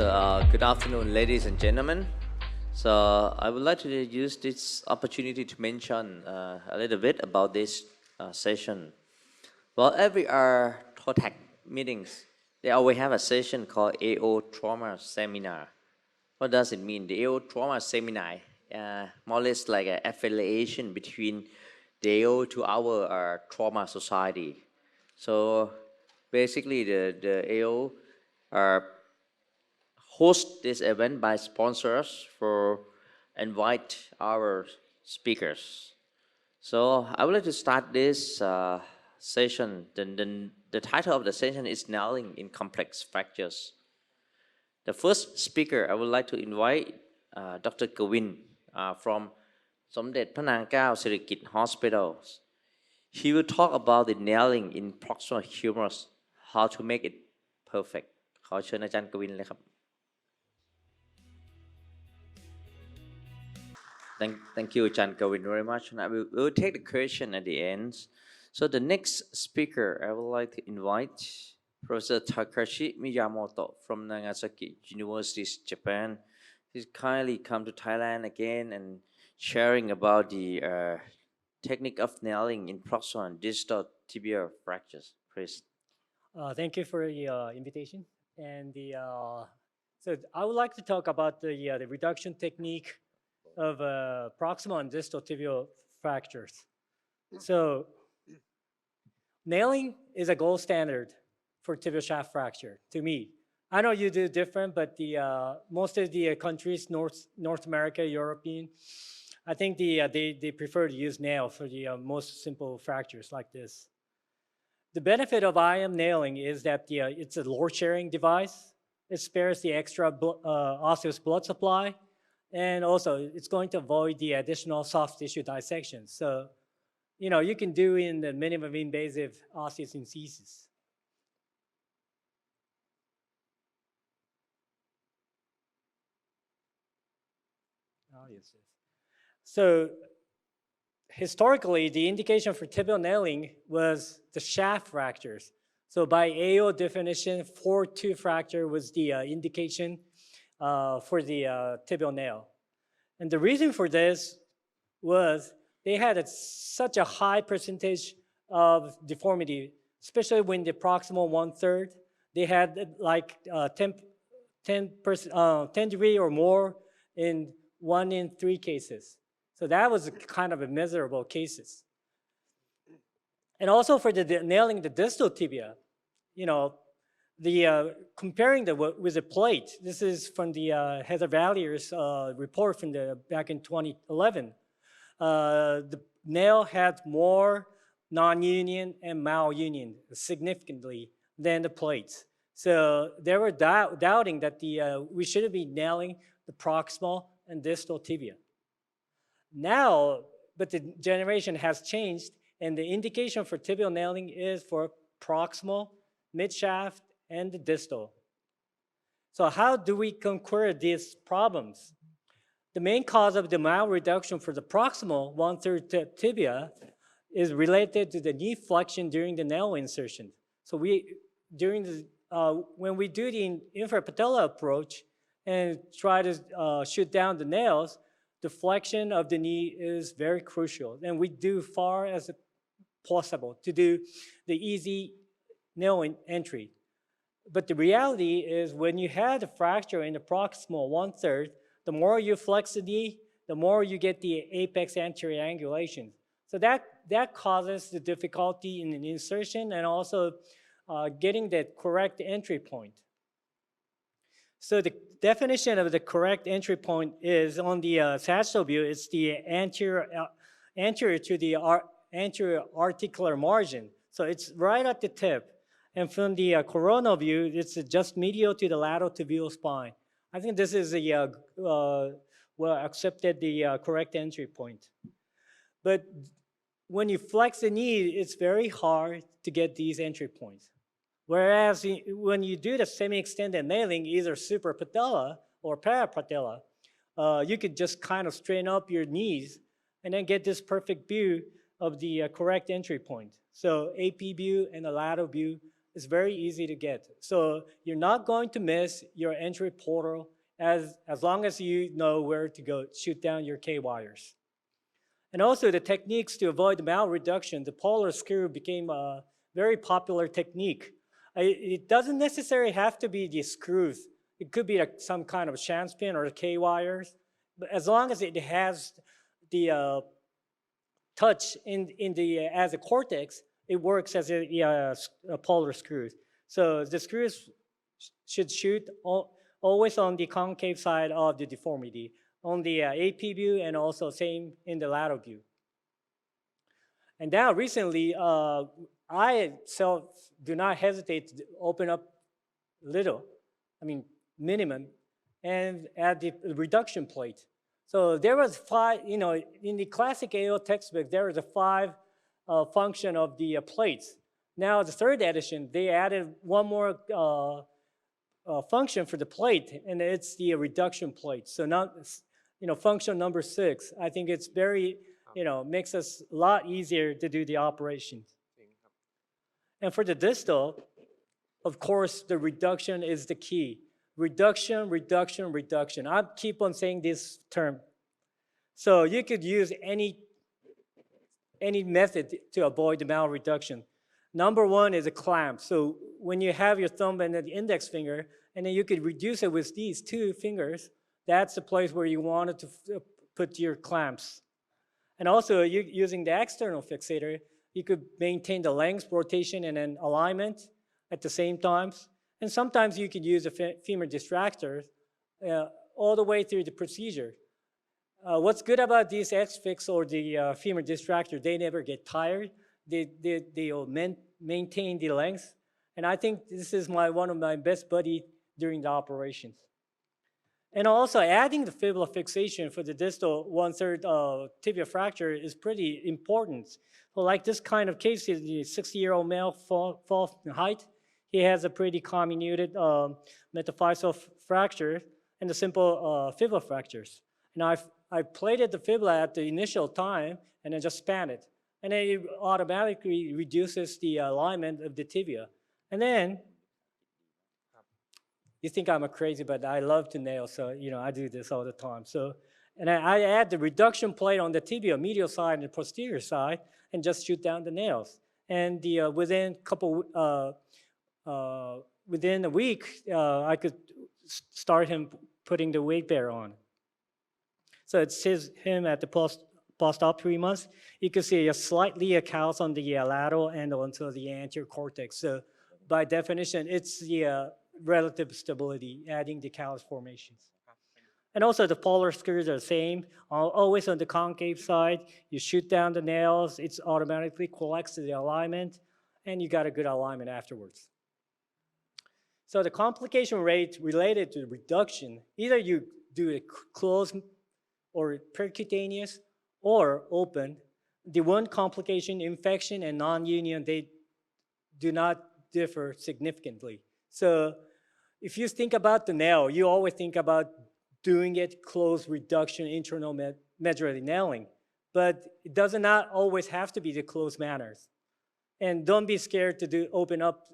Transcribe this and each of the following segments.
Good afternoon, ladies and gentlemen. I would like to use this opportunity to mention a little bit about this session. Well, every TOTAC meetings, they always have a session called AO Trauma Seminar. What does it mean? The AO Trauma Seminar, more or less like an affiliation between the AO to our trauma society. So basically, the AO are host this event by sponsors for invite our speakers. So I would like to start this session. The title of the session is Nailing in Complex Fractures. The first speaker I would like to invite Dr. Kevin from สมเด็จพระนางเจ้าสิริกิติ์ Hospital. He will talk about the nailing in proximal humerus, how to make it perfect. ขอเชิญอาจารย์กวินเลยครับ Thank you, Chan Kevin, very much. And we will take the question at the end. So the next speaker, I would like to invite Professor Takashi Miyamoto from Nagasaki University, Japan. He's kindly come to Thailand again and sharing about the technique of nailing in proximal and distal tibial fractures. Please. Thank you for the invitation. And so I would like to talk about the reduction technique of proximal and distal tibial fractures. So nailing is a gold standard for tibial shaft fracture to me. I know you do different, but most of the countries, North America, European, I think they prefer to use nail for the most simple fractures like this. The benefit of IM nailing is that it's a load sharing device. It spares the extra osseous blood supply. And also, it's going to avoid the additional soft tissue dissection. So, you can do in the minimum invasive osteosynthesis. Oh, yes. So, historically, the indication for tibial nailing was the shaft fractures. So, by AO definition, 4-2 fracture was the indication for the tibial nail. And the reason for this was they had such a high percentage of deformity, especially when the proximal 1/3, they had like 10 degree or more in 1 in 3 cases. So that was kind of a miserable cases. And also for the nailing the distal tibia, comparing with a plate, this is from the Heather Vallier's report from back in 2011. The nail had more non-union and malunion significantly than the plates. So they were doubting that we shouldn't be nailing the proximal and distal tibia. Now, but the generation has changed, and the indication for tibial nailing is for proximal, mid-shaft, and the distal. So how do we conquer these problems? The main cause of the malreduction for the proximal 1/3 tibia is related to the knee flexion during the nail insertion. So when we do the infrapatellar approach and try to shoot down the nails, the flexion of the knee is very crucial. And we do far as possible to do the easy nail entry. But the reality is when you have a fracture in the proximal 1/3, the more you flex the knee, the more you get the apex anterior angulation. So that causes the difficulty in an insertion and also getting the correct entry point. So the definition of the correct entry point is on the sagittal view, it's the anterior to the anterior articular margin. So it's right at the tip. And from the coronal view, it's just medial to the lateral tibial spine. I think this is well accepted the correct entry point. But when you flex the knee, it's very hard to get these entry points. Whereas when you do the semi-extended nailing, either suprapatella or parapatella, you could just kind of straighten up your knees and then get this perfect view of the correct entry point. So AP view and the lateral view It's very easy to get. So you're not going to miss your entry portal as long as you know where to go shoot down your K-wires. And also the techniques to avoid the malreduction, the polar screw became a very popular technique. It doesn't necessarily have to be the screws. It could be like some kind of shank pin or K-wires. But as long as it has the touch in the as a cortex, it works as a polar screws. So the screws should shoot always on the concave side of the deformity, on the AP view and also same in the lateral view. And now recently, I self do not hesitate to open up little, I mean minimum, and add the reduction plate. So there was five, in the classic AO textbook, there was a five function of the plates. Now the third edition, they added one more function for the plate, and it's the reduction plate. So not, function number 6. I think it's very, makes us a lot easier to do the operations. And for the distal, of course, the reduction is the key. Reduction, reduction, reduction. I keep on saying this term. So you could use any method to avoid the malreduction. Number one is a clamp. So when you have your thumb and the index finger, and then you could reduce it with these two fingers, that's the place where you wanted to put your clamps. And also, using the external fixator, you could maintain the length, rotation, and then alignment at the same times. And sometimes you could use a femur distractor all the way through the procedure. What's good about these X-Fix or the femur distractor, they never get tired. They'll maintain the length. And I think this is one of my best buddies during the operations. And also adding the fibula fixation for the distal 1/3 tibia fracture is pretty important. So like this kind of case, is the 60-year-old male fall in height. He has a pretty comminuted metaphyseal fracture and the simple fibula fractures. And I plated the fibula at the initial time and then just span it. And then it automatically reduces the alignment of the tibia. And then, you think I'm a crazy, but I love to nail, so I do this all the time. So, and I add the reduction plate on the tibia, medial side and the posterior side, and just shoot down the nails. And within a week, I could start him putting the weight bearer on. So it's him at the post-op 3 months. You can see a slightly a callus on the lateral and onto the anterior cortex. So by definition, it's the relative stability, adding the callus formations. And also the polar screws are the same, always on the concave side. You shoot down the nails, it automatically collects to the alignment, and you got a good alignment afterwards. So the complication rate related to reduction, either you do it closed or percutaneous or open. The one complication, infection and non-union, they do not differ significantly. So if you think about the nail, you always think about doing it closed reduction, internal medullary nailing. But it does not always have to be the closed manners. And don't be scared to open up,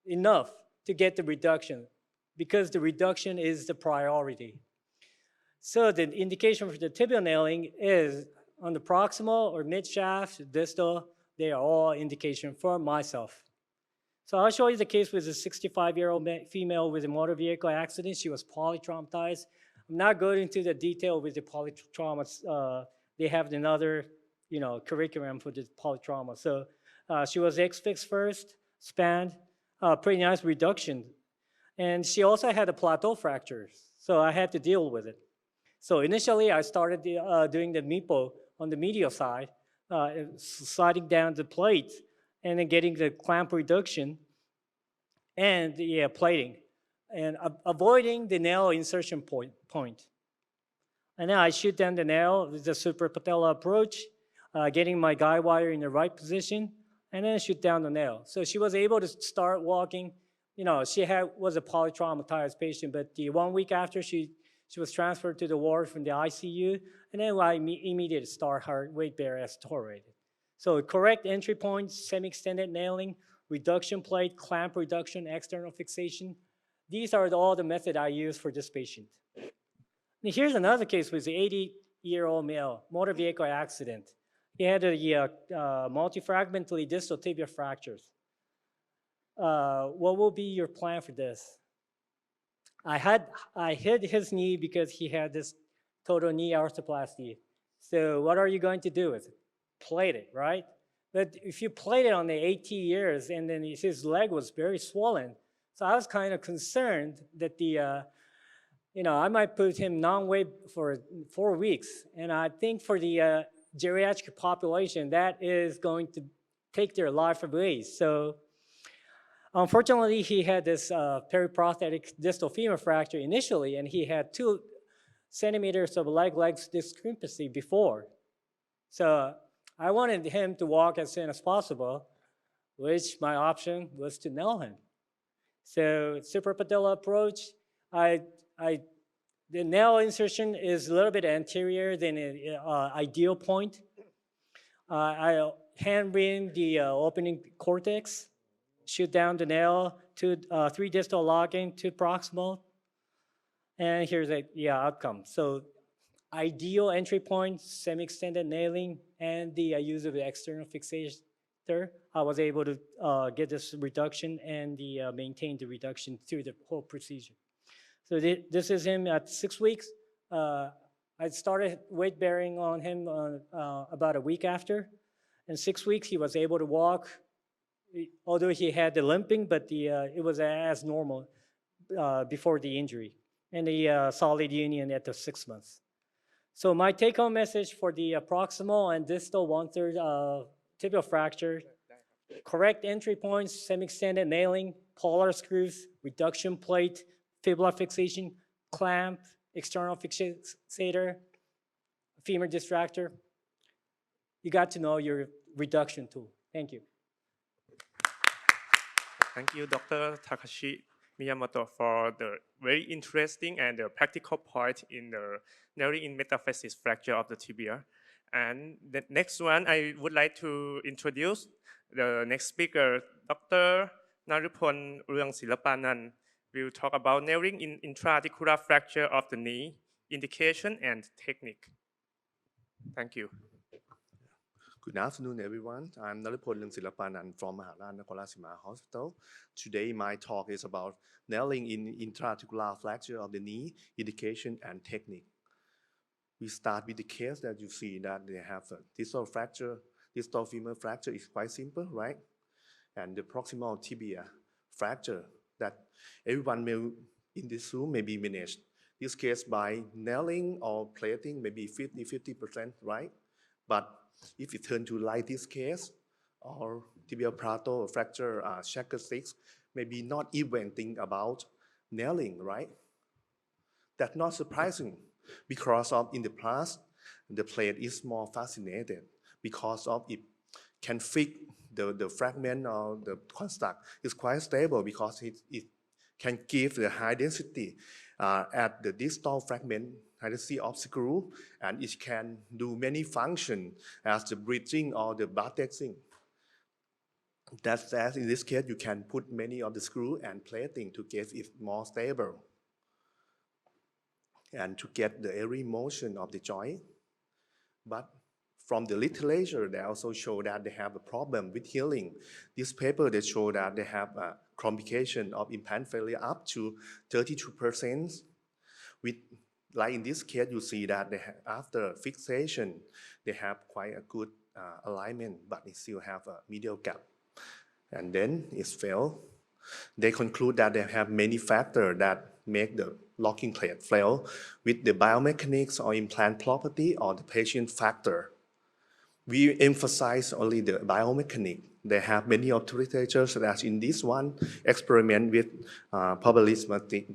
enough to get the reduction, because the reduction is the priority. So the indication for the tibial nailing is on the proximal or mid shaft, distal, they are all indication for myself. So I'll show you the case with a 65-year-old female with a motor vehicle accident. She was polytraumatized. I'm not going into the detail with the polytraumas. They have another, curriculum for the polytrauma. So she was X-fixed first, spanned, pretty nice reduction. And she also had a plateau fracture, so I had to deal with it. So initially, I started doing the MIPO on the medial side, sliding down the plate, and then getting the clamp reduction and the plating, and avoiding the nail insertion point. And then I shoot down the nail with the suprapatellar approach, getting my guide wire in the right position, and then shoot down the nail. So she was able to start walking. She was a polytraumatized patient, but the 1 week after she was transferred to the ward from the ICU, and then I immediately start her weight bearer as tolerated. So correct entry points, semi-extended nailing, reduction plate, clamp reduction, external fixation. These are all the methods I use for this patient. And here's another case with an 80-year-old male, motor vehicle accident. He had a multifragmentally distal tibia fractures. What will be your plan for this? I hit his knee because he had this total knee arthroplasty. So what are you going to do with it? Plate it, right? But if you plate it on the 80 years and then his leg was very swollen, so I was kind of concerned that I might put him non-weight for 4 weeks. And I think for the geriatric population, that is going to take their life away. So unfortunately, he had this periprosthetic distal femur fracture initially, and he had 2 centimeters of leg discrepancy before. So I wanted him to walk as soon as possible, which my option was to nail him. So suprapatellar approach, the nail insertion is a little bit anterior than an ideal point. I hand ring the opening cortex, shoot down the nail, 3 distal logging, 2 proximal, and here's the outcome. So ideal entry point, semi-extended nailing, and the use of the external fixator, I was able to get this reduction and maintain the reduction through the whole procedure. So this is him at 6 weeks. I started weight bearing on him about a week after. In 6 weeks, he was able to walk, although he had the limping, but it was as normal before the injury, and the solid union at the 6 months. So my take-home message for the proximal and distal 1/3 tibial fracture: correct entry points, semi-extended nailing, polar screws, reduction plate, fibular fixation, clamp, external fixator, femur distractor. You got to know your reduction tool. Thank you. Thank you, Dr. Takashi Miyamoto, for the very interesting and practical point in the nailing in metaphysis fracture of the tibia. And the next one, I would like to introduce the next speaker, Dr. Narupon Rungsilapanan, will talk about nailing in intra-articular fracture of the knee, indication and technique. Thank you. Good afternoon, everyone. I'm Narupon Rungsilapanan from Maharaj Nakorasima Hospital. Today, my talk is about nailing in intra-articular fracture of the knee, indication and technique. We start with the case that you see that they have a distal fracture. Distal femur fracture is quite simple, right? And the proximal tibia fracture that everyone in this room may be managed. This case by nailing or plating, maybe 50%, right? But if you turn to like this case, or tibial plateau fracture shaker 6, maybe not even think about nailing, right? That's not surprising because of in the past, the plate is more fascinated because of it can fit the fragment or the construct is quite stable because it can give the high density at the distal fragment, high density of screw, and it can do many functions as the bridging or the buttexing. That's as in this case, you can put many of the screw and plating to get it more stable and to get the every motion of the joint. But from the literature, they also show that they have a problem with healing. This paper, they show that they have a complication of implant failure up to 32%. With, like in this case, you see that they have, after fixation, they have quite a good alignment, but they still have a medial gap. And then it's failed. They conclude that they have many factors that make the locking plate fail with the biomechanics or implant property or the patient factor. We emphasize only the biomechanics. They have many of the literature, such as in this one, experiment with probabilistic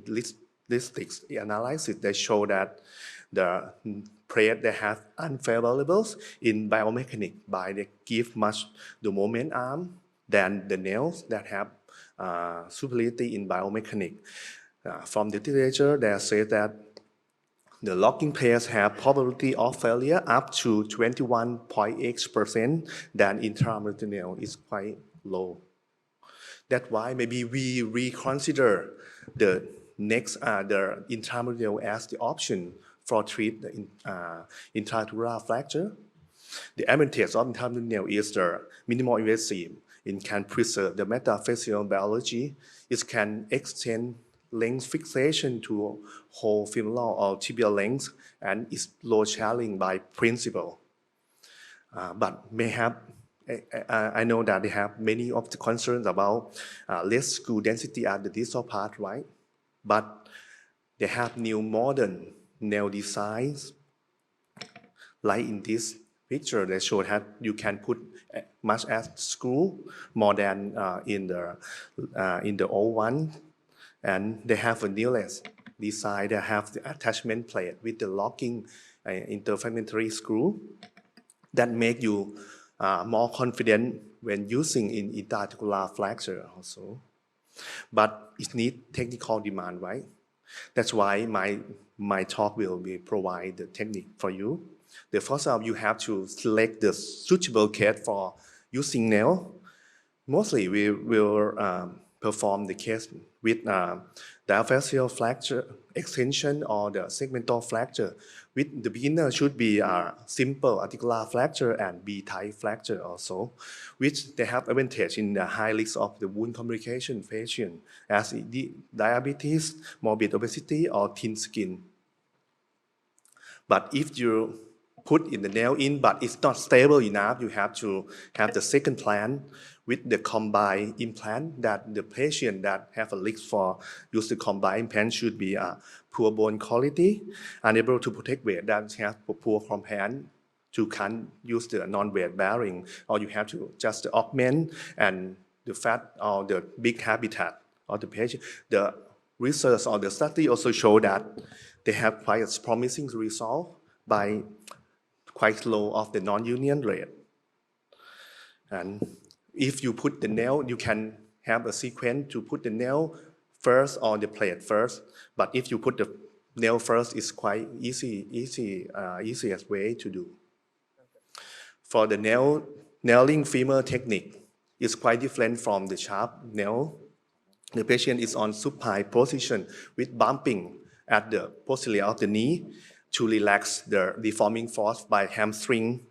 analysis. They show that the plate they have unfavorables in biomechanics by they give much the moment arm than the nails that have superiority in biomechanics. From the literature, they say that the locking pairs have probability of failure up to 21.8%, than intraperitoneal is quite low. That's why maybe we reconsider the next the intramural as the option for treat the intraocular fracture. The advantage of intramural is the minimal invasive. It can preserve the metaphysical biology. It can extend length fixation to whole femoral or tibial length, and is low challenging by principle. But may have, I know that they have many of the concerns about less screw density at the distal part, right? But they have new modern nail designs, like in this picture, they show that you can put much as screw more than in the old one, and they have a newest design. They have the attachment plate with the locking interfragmentary screw that make you more confident when using in interarticular fracture also. But it needs technical demand, right? That's why my talk will be provide the technique for you. The first of you have to select the suitable case for using nail. Mostly we will perform the case with diaphyseal fracture extension or the segmental fracture. With the beginner should be simple articular fracture and B-type fracture also, which they have advantage in the high risk of the wound complication patient as diabetes, morbid obesity, or thin skin. But if you put in the nail in, but it's not stable enough, you have to have the second plan with the combined implant that the patient that have a risk for use the combined implant should be poor bone quality, unable to protect weight, that have poor compliance to can't use the non-weight bearing, or you have to just augment and the fat or the big habitat of the patient. The research or the study also show that they have quite a promising result by quite low of the non-union rate. And if you put the nail, you can have a sequence to put the nail first or the plate first. But if you put the nail first, it's quite easiest way to do. For the nailing femur technique, it's quite different from the sharp nail. The patient is on supine position with bumping at the posterior of the knee to relax the deforming force by hamstring.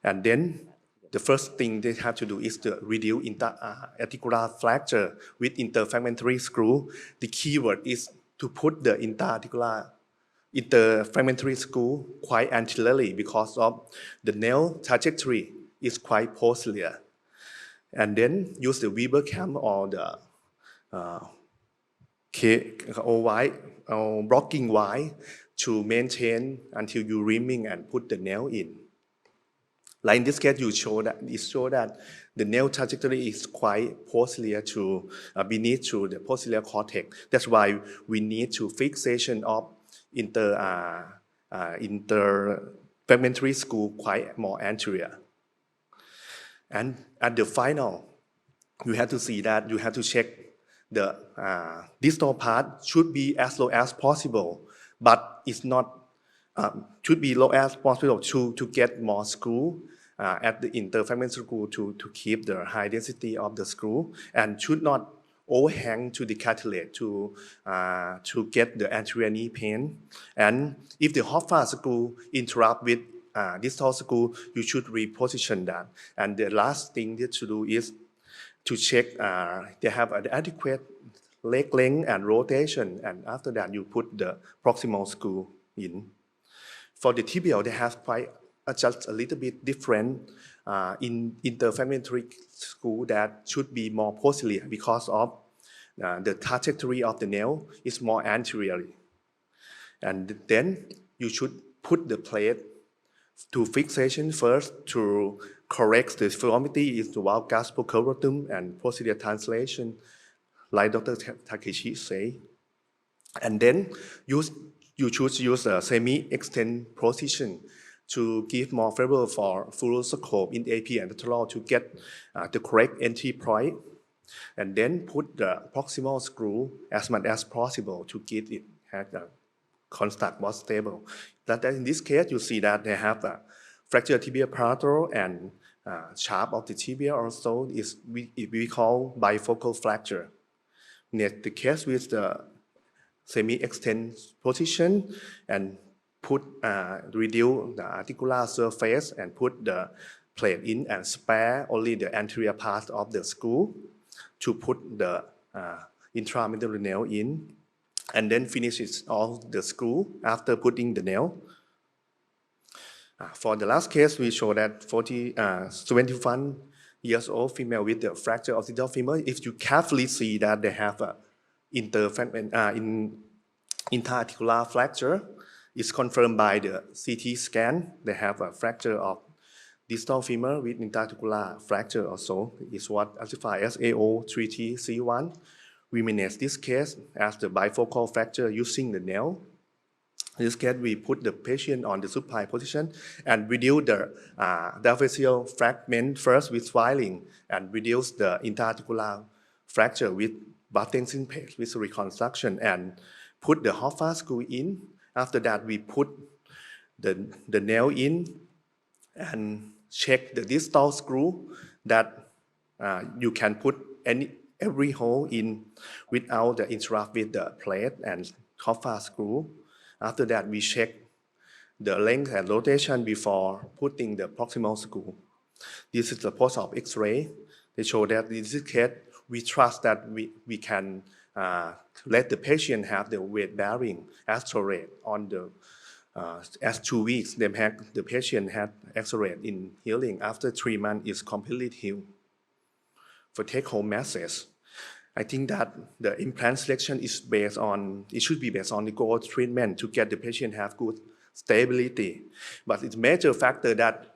And then the first thing they have to do is to reduce articular fracture with interfragmentary screw. The key word is to put the interfragmentary screw quite anteriorly because of the nail trajectory is quite posterior. And then use the Weber cam or the blocking wire to maintain until you rimming and put the nail in. Like in this case, it show that the nail trajectory is quite posterior to beneath to the posterior cortex. That's why we need to fixation of interfragmentary screw quite more anterior. And at the final, you have to see that you have to check the distal part should be as low as possible, but it's not should be low as possible to get more screw at the interfragment screw to keep the high density of the screw, and should not overhang to the cartilage to get the anterior knee pain. And if the Hoffa screw interrupt with distal screw, you should reposition that. And the last thing that to do is to check they have an adequate leg length and rotation, and after that you put the proximal screw in. For the tibial, they have quite just a little bit different in interfragmentary screw that should be more posterior because of the trajectory of the nail is more anteriorly. And then you should put the plate to fixation first to correct the deformity is the valgus procurvatum and posterior translation, like Dr. Takeshi say. And then you choose use a semi-extend position to give more favorable for fluoroscope in AP and lateral to get the correct entry point. And then put the proximal screw as much as possible to get it at a construct more stable. That in this case, you see that they have a fracture tibia palatal and sharp of the tibia also is we call bifocal fracture. In the case with the semi-extend position and reduce the articular surface and put the plate in and spare only the anterior part of the screw to put the intramedullary nail in, and then finish it all the screw after putting the nail. For the last case, we show that 21 years old female with the fracture of the femur. If you carefully see that they have a interarticular fracture, it's confirmed by the CT scan. They have a fracture of distal femur with interarticular fracture also. Is what classified as AO3T-C1. We manage this case as the bifocal fracture using the nail. In this case, we put the patient on the supine position and reduce the diaphyseal fragment first with swiling and reduce the interarticular fracture with Bartensin paste with reconstruction and put the Hoffa screw in. After that, we put the nail in and check the distal screw that you can put every hole in without the interrupt with the plate and Hoffa screw. After that, we check the length and rotation before putting the proximal screw. This is the post-op X-ray. They show that in this case, we trust that we can let the patient have the weight bearing accelerate on the as 2 weeks. The patient had accelerate in healing. After 3 months, is completely healed. For take-home message, I think that the implant selection is should be based on the goal treatment to get the patient have good stability. But the major factor that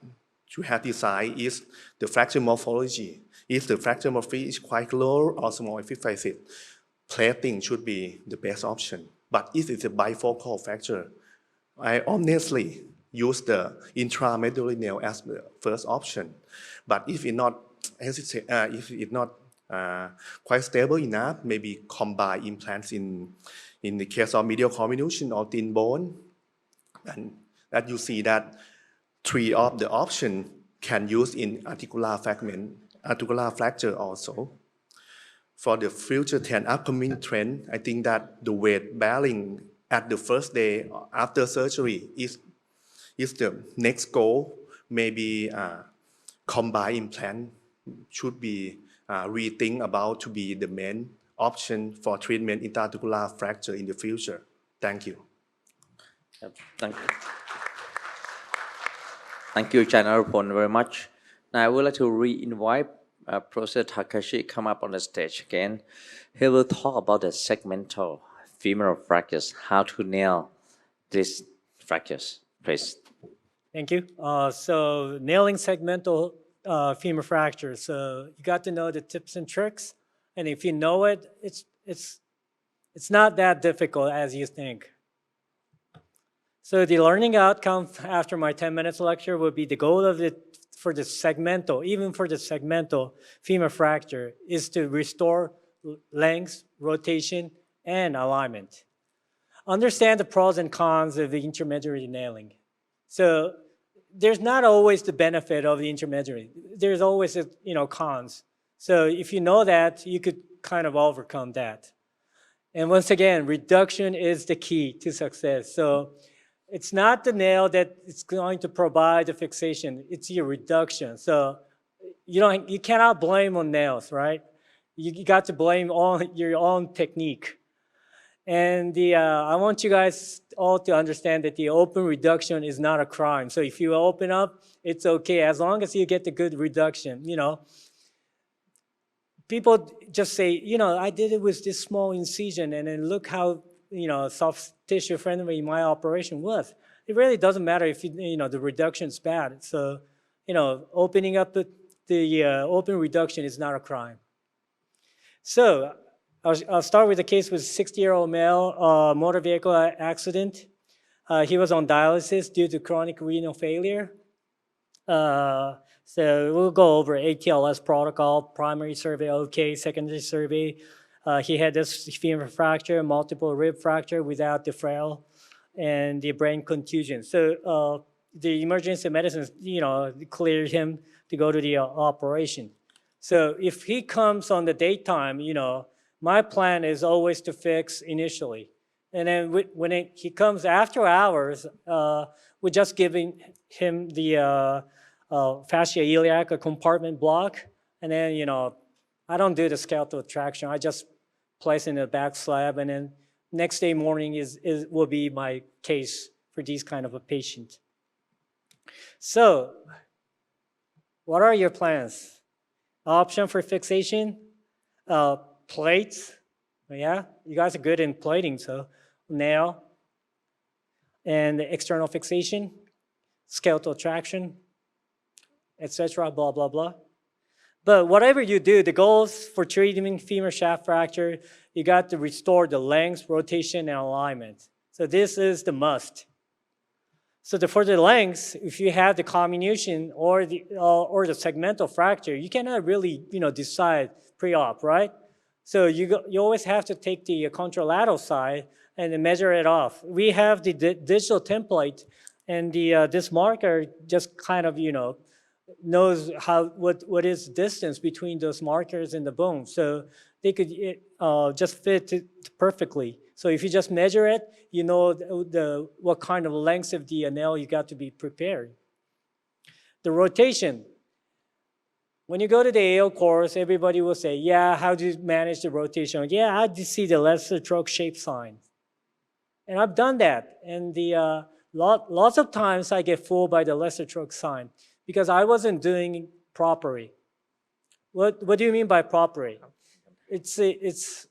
you have to decide is the fracture morphology. If the fracture morphology is quite low or small epiphysis, plating should be the best option. But if it's a bifocal fracture, I honestly use the intramedullary nail as the first option. But if it's not quite stable enough, maybe combine implants in the case of medial comminution or thin bone. And that you see that 3 of the options can use in articular fracture also. For the future upcoming trend, I think that the weight bearing at the first day after surgery is the next goal. Maybe combine implant should be rethink about to be the main option for treatment interarticular fracture in the future. Thank you. Yep, thank you, Chanarapon, very much. Now I would like to re-invite Professor Takashi come up on the stage again. He will talk about the segmental femoral fractures, how to nail these fractures. Please. Thank you. So nailing segmental femur fractures. So you got to know the tips and tricks, and if you know it, it's not that difficult as you think. So the learning outcome after my 10 minutes lecture would be the goal of for the segmental femur fracture is to restore length, rotation, and alignment. Understand the pros and cons of the intermediary nailing. So there's not always the benefit of the intermediary. There's always cons. So if you know that, you could kind of overcome that. And once again, reduction is the key to success. So it's not the nail that is going to provide the fixation. It's your reduction. So you cannot blame on nails, right? You got to blame on your own technique. And I want you guys all to understand that the open reduction is not a crime. So if you open up, it's okay as long as you get the good reduction. People just say, I did it with this small incision, and then look how soft tissue friendly my operation was. It really doesn't matter if the reduction is bad. So opening up the open reduction is not a crime. So I'll start with a case with a 60-year-old male, motor vehicle accident. He was on dialysis due to chronic renal failure. So we'll go over ATLS protocol, primary survey, okay, secondary survey. He had this femur fracture, multiple rib fracture without the frail, and the brain contusion. So the emergency medicine, cleared him to go to the operation. So if he comes on the daytime, my plan is always to fix initially. And then when he comes after hours, we're just giving him the fascia iliac, a compartment block. And then, I don't do the skeletal traction. I just place in the back slab. And then next day morning will be my case for these kind of a patient. So what are your plans? Option for fixation, plates. Yeah, you guys are good in plating, so nail and external fixation, skeletal traction, etc. Blah blah blah. But whatever you do, the goals for treating femur shaft fracture, you got to restore the length, rotation, and alignment. So this is the must. So for the length, if you have the comminution or the segmental fracture, you cannot really decide pre-op, right? So you always have to take the contralateral side and then measure it off. We have the digital template, and this marker just kind of knows what is distance between those markers and the bone. So they could just fit it perfectly. So if you just measure it, you know what kind of length of the nail you got to be prepared. The rotation. When you go to the AO course, everybody will say, yeah, how do you manage the rotation? Yeah, I do see the lesser stroke shape sign. And I've done that. And lots of times I get fooled by the lesser stroke sign because I wasn't doing properly. What do you mean by properly? It's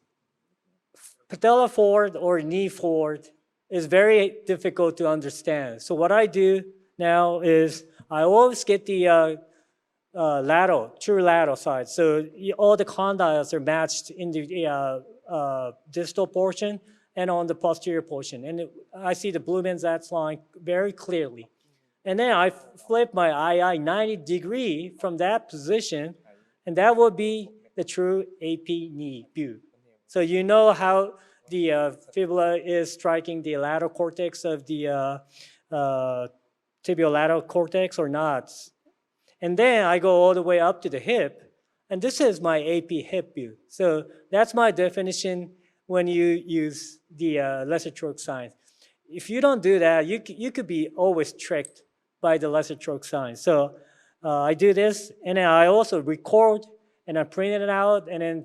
patella forward or knee forward is very difficult to understand. So what I do now is I always get the true lateral side. So all the condyles are matched in the distal portion and on the posterior portion. And I see the Blumen's line very clearly. And then I flip my II 90 degree from that position, and that will be the true AP knee view. So you know how the fibula is striking the lateral cortex of the tibiolateral cortex or not. And then I go all the way up to the hip, and this is my AP hip view. So that's my definition when you use the lesser stroke sign. If you don't do that, you could be always tricked by the lesser stroke sign. So I do this, and then I also record, and I print it out, and then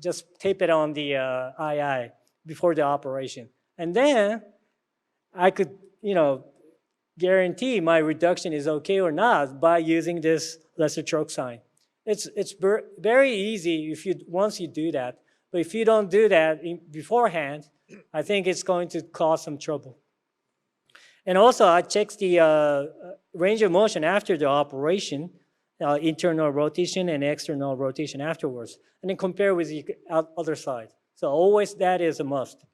just tape it on the II before the operation. And then I could, guarantee my reduction is okay or not by using this lesser stroke sign. It's very easy once you do that. But if you don't do that beforehand, I think it's going to cause some trouble. And also, I check the range of motion after the operation, internal rotation and external rotation afterwards, and then compare with the other side. So always that is a must.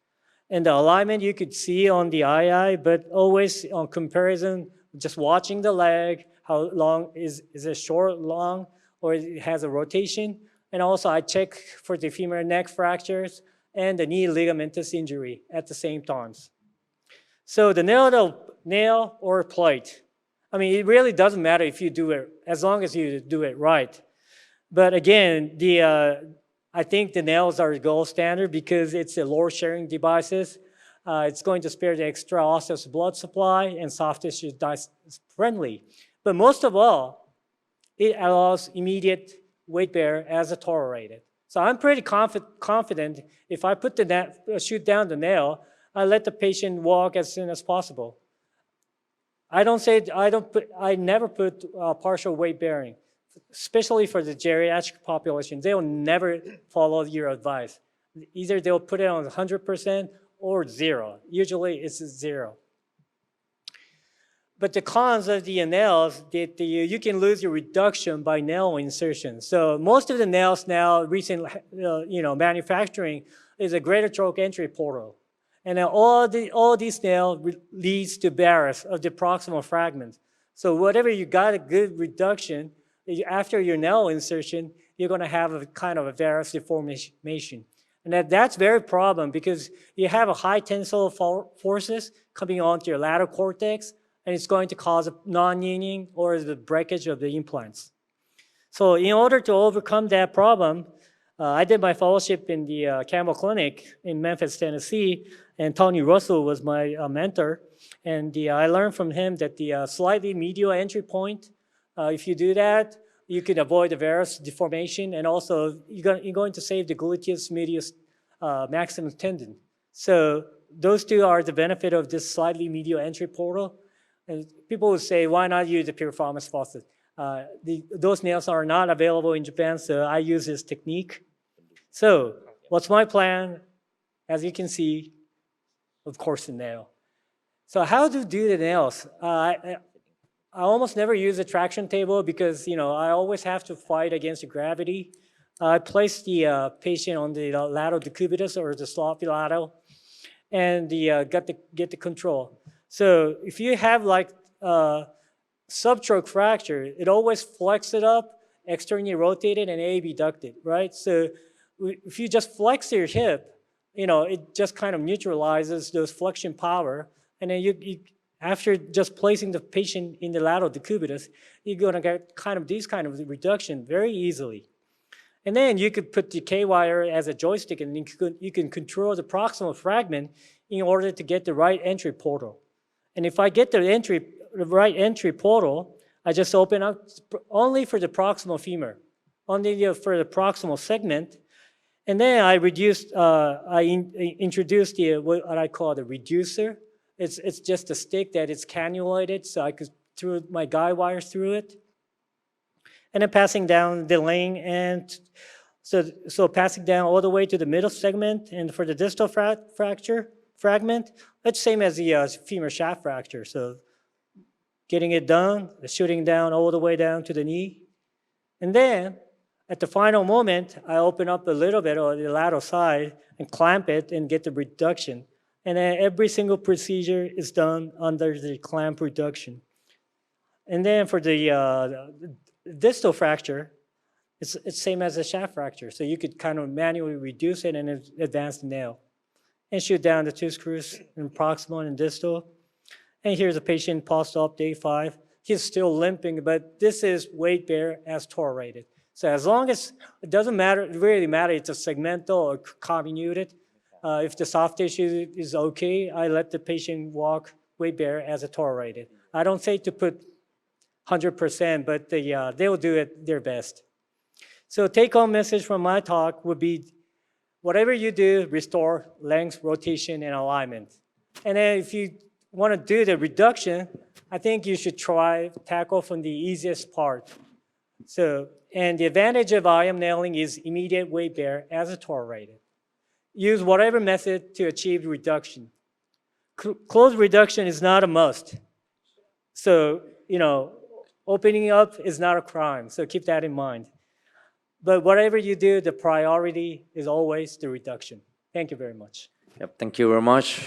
And the alignment you could see on the II, but always on comparison, just watching the leg, how long is it short, long, or it has a rotation. And also I check for the femur neck fractures and the knee ligamentous injury at the same times. So the nail or plate, I mean, it really doesn't matter if you do it, as long as you do it right. But again, I think the nails are the gold standard because it's a load sharing devices. It's going to spare the extra osseous blood supply and soft tissue friendly. But most of all, it allows immediate weight bear as a tolerated. So I'm pretty confident if I put shoot down the nail, I let the patient walk as soon as possible. I never put partial weight bearing, especially for the geriatric population. They will never follow your advice. Either they'll put it on 100% or 0. Usually it's 0. But the cons of the nails, you can lose your reduction by nail insertion. So most of the nails now, recent manufacturing is a greater stroke entry portal. And all these nails leads to barrus of the proximal fragment. So whatever you got a good reduction, after your nail insertion, you're going to have a kind of a varus deformation. And that's very problem because you have a high tensile forces coming onto your lateral cortex, and it's going to cause a non-union or the breakage of the implants. So in order to overcome that problem, I did my fellowship in the Campbell Clinic in Memphis, Tennessee, and Tony Russell was my mentor. And I learned from him that the slightly medial entry point, if you do that, you can avoid the varus deformation, and also you're going to save the gluteus medius maximus tendon. So those two are the benefit of this slightly medial entry portal. And people would say, why not use the piriformis faucet? Those nails are not available in Japan, so I use this technique. So what's my plan? As you can see, of course, the nail. So how to do the nails? I almost never use a traction table because I always have to fight against the gravity. I place the patient on the lateral decubitus or the sloppy lateral, and get the control. So if you have like subtroch fracture, it always flex it up, externally rotated, and abducted, right? So if you just flex your hip, it just kind of neutralizes those flexion power, and then you after just placing the patient in the lateral decubitus, you're gonna get these kind of reduction very easily. And then you could put the K-wire as a joystick, and you can control the proximal fragment in order to get the right entry portal. And if I get the right entry portal, I just open up only for the proximal femur, only for the proximal segment. And then I introduced what I call the reducer. It's just a stick that is cannulated, so I could throw my guide wires through it. And then passing down the lane, and so passing down all the way to the middle segment. And for the distal fragment, it's same as the femur shaft fracture. So getting it done, shooting down all the way down to the knee. And then at the final moment, I open up a little bit on the lateral side and clamp it and get the reduction. And then every single procedure is done under the clamp reduction. And then for the distal fracture, it's same as a shaft fracture. So you could kind of manually reduce it and advance the nail. And shoot down the two screws in proximal and distal. And here's a patient post-op day 5. He's still limping, but this is weight bear as tolerated. So as long as, it doesn't matter, it really matter, it's a segmental or comminuted. If the soft tissue is okay, I let the patient walk weight bear as a tolerated. I don't say to put 100%, but they will do it their best. So take-home message from my talk would be, whatever you do, restore length, rotation, and alignment. And then if you want to do the reduction, I think you should tackle from the easiest part. So, and the advantage of IM nailing is immediate weight bear as a tolerated. Use whatever method to achieve reduction. Closed reduction is not a must. So, opening up is not a crime, so keep that in mind. But whatever you do, the priority is always the reduction. Thank you very much. Yep, thank you very much.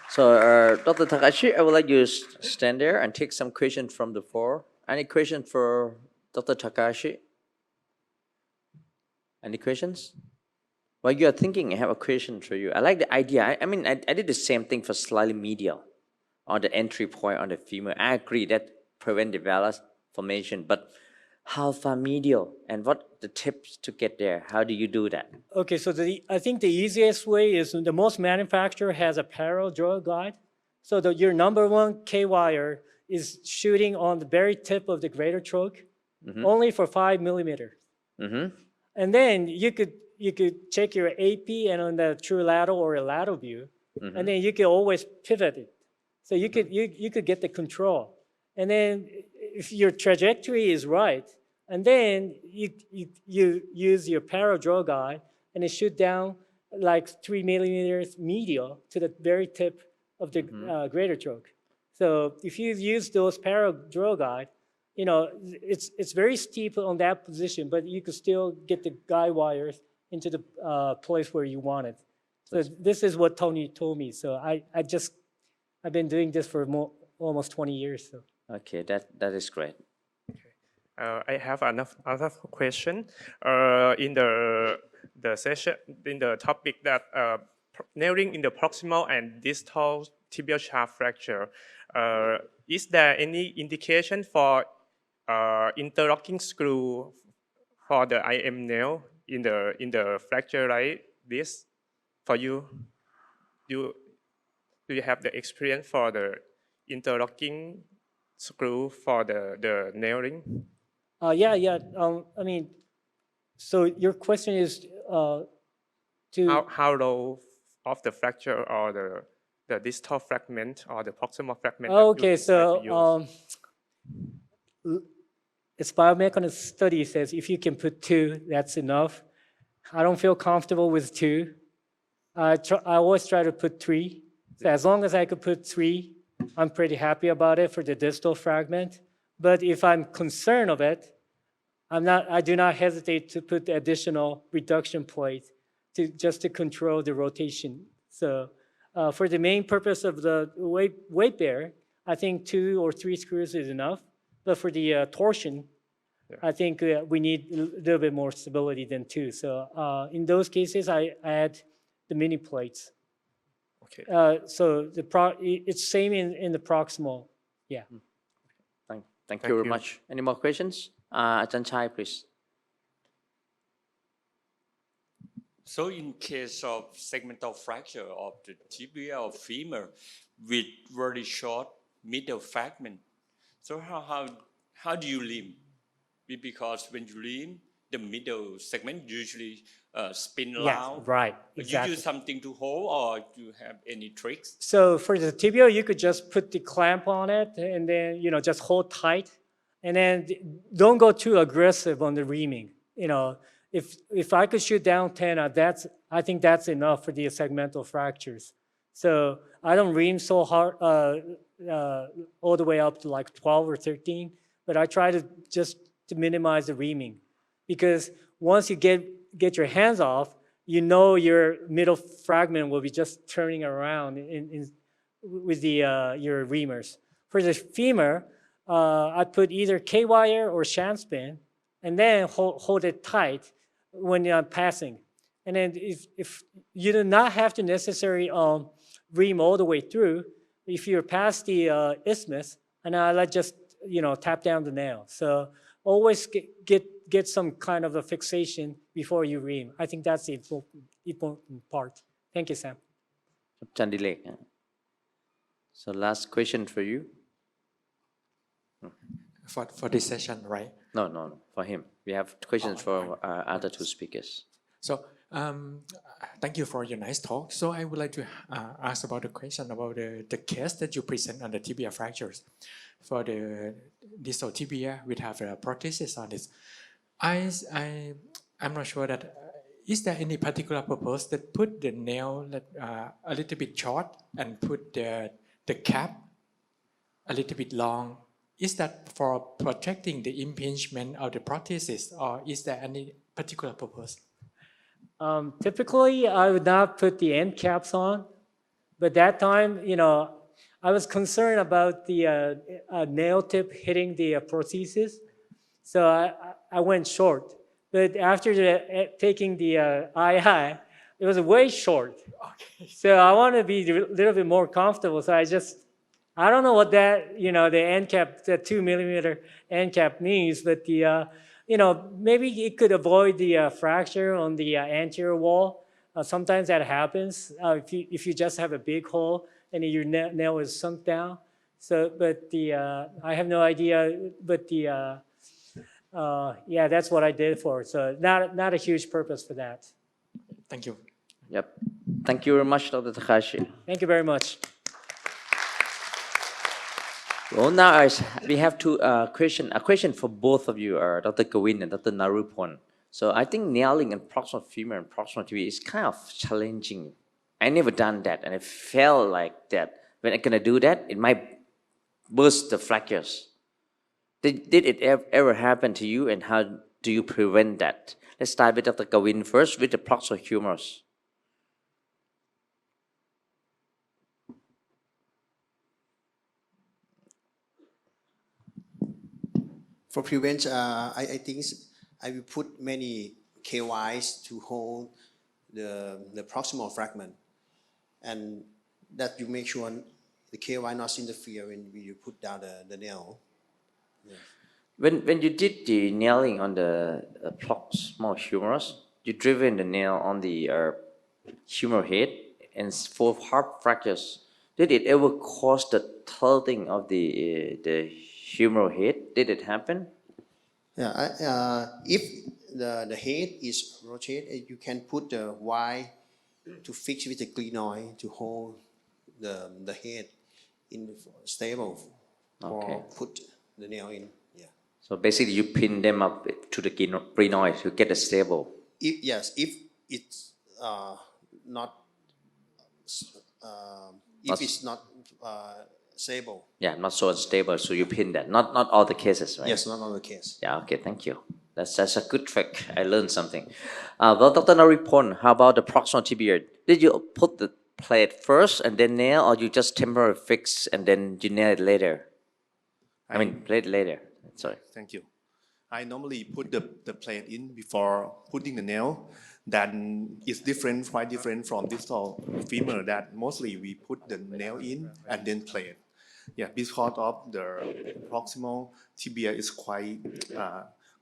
So, Dr. Takashi, I would like you to stand there and take some questions from the floor. Any questions for Dr. Takashi? Any questions? While you are thinking, I have a question for you. I like the idea. I did the same thing for slightly medial on the entry point on the femur. I agree that prevent the vellus formation, but how far medial and what the tips to get there? How do you do that? Okay, so I think the easiest way is the most manufacturer has a parallel draw guide. So your number one K-wire is shooting on the very tip of the greater trunk, only for 5 millimeters. And then you could check your AP and on the true lateral or a lateral view, and then you can always pivot it. So you could get the control. And then if your trajectory is right, and then you use your parallel draw guide and it shoot down like 3 millimeters medial to the very tip of the greater trunk. So if you use those parallel draw guide, it's very steep on that position, but you could still get the guide wires into the place where you want it. So this is what Tony told me. So I've been doing this for almost 20 years. So. Okay, that is great. I have another question. In the session, in the topic that nailing in the proximal and distal tibial shaft fracture. Is there any indication for interlocking screw for the IM nail in the fracture like this? For you, do you have the experience for the interlocking screw for the nailing? Yeah. I mean, so your question is to How low of the fracture or the distal fragment or the proximal fragment that you okay. decide to use? Its biomechanics study says if you can put 2, that's enough. I don't feel comfortable with 2. I always try to put 3. So as long as I could put 3, I'm pretty happy about it for the distal fragment. But if I'm concerned of it, I do not hesitate to put the additional reduction plate just to control the rotation. So for the main purpose of the weight bear, I think 2 or 3 screws is enough. But for the torsion, I think we need a little bit more stability than 2. So in those cases, I add the mini plates. Okay. So it's same in the proximal. Yeah. Thank you very much. Any more questions? Ajahn Chai, please. So in case of segmental fracture of the tibia or femur with very short middle fragment, so how do you limb? Because when you limb, the middle segment usually spin Yes, around. right, You exactly. use something to hold, or do you have any tricks? So for the tibia, you could just put the clamp on it and then, just hold tight. And then don't go too aggressive on the reaming. If I could shoot down 10, I think that's enough for the segmental fractures. So I don't ream so hard all the way up to like 12 or 13, but I try to just to minimize the reaming, because once you get your hands off, your middle fragment will be just turning around with your reamers. For the femur, I put either K-wire or shank spin, and then hold it tight when you're passing. And then if you do not have to necessarily ream all the way through, if you're past the isthmus, and I just tap down the nail. So always get some kind of a fixation before you ream. I think that's the important part. Thank you, Sam. Chandile. So last question for you. For this session, right? No, for him. We have questions for our other 2 speakers. So thank you for your nice talk. So I would like to ask about the question about the case that you present on the tibia fractures. For the distal tibia, we have a prosthesis on this. I'm not sure that is there any particular purpose that put the nail a little bit short and put the cap a little bit long? Is that for protecting the impingement of the prosthesis, or is there any particular purpose? Typically, I would not put the end caps on, but that time, I was concerned about the nail tip hitting the prosthesis, so I went short. But after taking the II, it was way short. Okay. So I want to be a little bit more comfortable. So I don't know what that, the end cap, the 2 millimeter end cap means, but maybe it could avoid the fracture on the anterior wall. Sometimes that happens if you just have a big hole and your nail is sunk down. So, but I have no idea, but yeah, that's what I did for it. So not a huge purpose for that. Thank you. Yep. Thank you very much, Dr. Takashi. Thank you very much. Well, now we have a question for both of you, Dr. Kawin and Dr. Narupon. So I think nailing in proximal femur and proximal tibia is kind of challenging. I never done that, and I felt like that when I'm gonna do that, it might burst the fractures. Did it ever happen to you, and how do you prevent that? Let's start with Dr. Kawin first with the proximal humerus. For prevention, I think I will put many KYs to hold the proximal fragment. and that you make sure the KY not interfere when you put down the nail. When you did the nailing on the proximal humerus, you driven the nail on the humeral head and for hard fractures. Did it ever cause the tilting of the humeral head? Did it happen? Yeah, if the head is rotated, you can put the Y to fix with the glenoid to hold the head in stable Okay. or put the nail in. Yeah. So basically, you pin them up to the glenoid to get it stable. If it's not if it's not stable. Yeah, not so unstable, so you pin that. Not all the cases, right? Yes, not on the case. Yeah, okay, thank you. That's a good trick. I learned something. Well, Dr. Naripon, how about the proximal tibia? Did you put the plate first and then nail, or you just temporarily fix and then you nail it later? I mean, plate later. Sorry. Thank you. I normally put the plate in before putting the nail. Then it's different, quite different from distal femur that mostly we put the nail in and then plate. Yeah, because of the proximal tibia is quite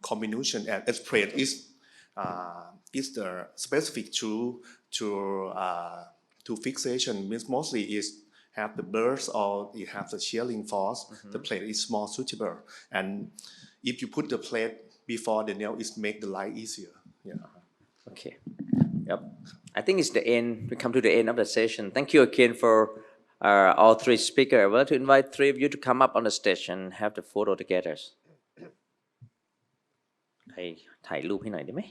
combination, and its plate is the specific to fixation. Means mostly is have the burst or it have the shearing force. The plate is more suitable, and if you put the plate before the nail, it make the life easier. Yeah. Okay. Yep. I think it's the end. We come to the end of the session. Thank you again for all three speakers. I would like to invite three of you to come up on the stage and have the photo together. ถ่ายรูปให้หน่อยได้ไหม